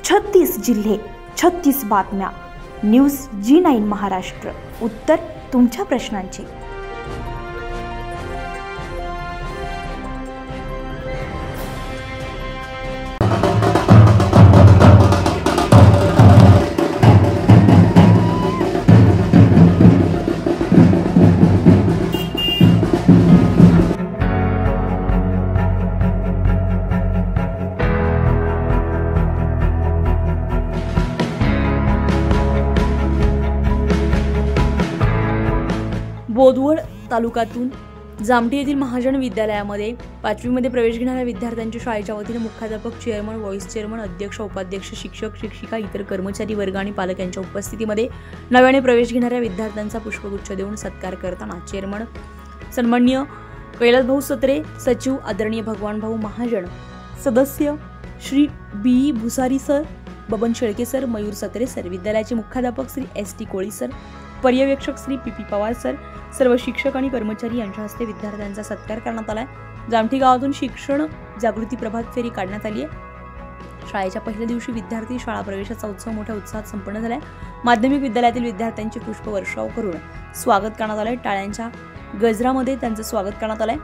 36 जिल्हे, 36 बातम्या. News G9 Maharashtra. उत्तर तुमच्या प्रश्नांची. बोदवड तालुक्यातून जामठी येथील महाजन विद्यालयामध्ये 5वी मध्ये प्रवेश घेणाऱ्या विद्यार्थ्यांच्या शाळेच्या वतीने मुख्याध्यापक, चेअरमन, व्हाईस चेअरमन, अध्यक्ष, उपाध्यक्ष, शिक्षक, शिक्षिका, इतर कर्मचारी वर्ग आणि पालक यांच्या उपस्थितीमध्ये नव्याने प्रवेश घेणाऱ्या विद्यार्थ्यांचा पुष्पगुच्छ देऊन सत्कार करताना चेअरमन सन्माननीय कैलासभाऊ सत्रे, सचिव आदरणीय भगवानभाऊ महाजन, सदस्य श्री बी भुसारी सर, बबन शेळके सर, मयूर सत्रे सर, विद्यालयाचे मुख्याध्यापक श्री S.T. कोळी सर, पर्यवेक्षक श्री P.P. पवार सर, सर्व शिक्षक आणि कर्मचारी यांच्या हस्ते विद्यार्थ्यांचा सत्कार करण्यात आलाय. जामठी गावातून शिक्षण जागृती प्रभात फेरी काढण्यात आली आहे. शाळेच्या पहिल्या दिवशी विद्यार्थी शाळा प्रवेशाचा उत्सव मोठ्या उत्साहात संपन्न झालाय. माध्यमिक विद्यालयातील विद्यार्थ्यांचे पुष्पवर्षाव करून स्वागत करण्यात आलंय. टाळ्यांच्या गजरामध्ये त्यांचं स्वागत करण्यात आलंय.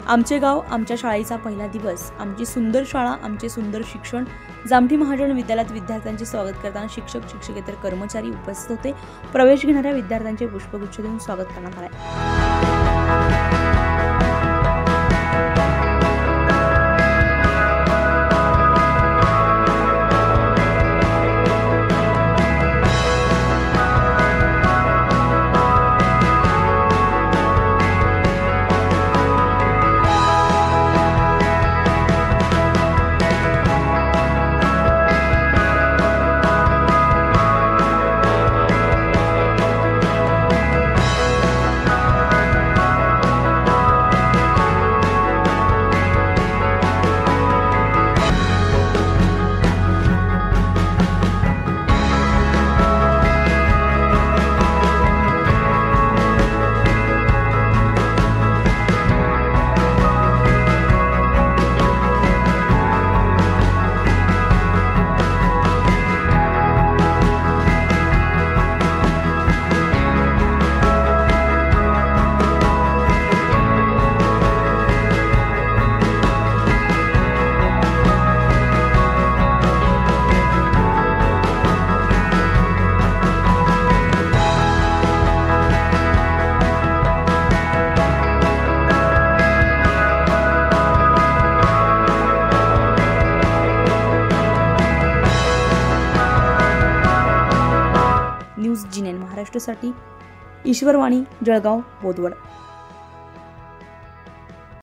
आमचे गाव, आमच्या शाळेचा पहिला दिवस, आमची सुंदर शाळा, आमचे सुंदर शिक्षण. जामठी महाजन विद्यालयात विद्यार्थ्यांचे स्वागत करताना शिक्षक, शिक्षकेतर कर्मचारी उपस्थित होते. प्रवेश घेणाऱ्या विद्यार्थ्यांचे पुष्पगुच्छ देऊन स्वागत करण्यात आले. न्यूज G9 महाराष्ट्रासाठी ईश्वरवाणी, जळगाव, बोदवड.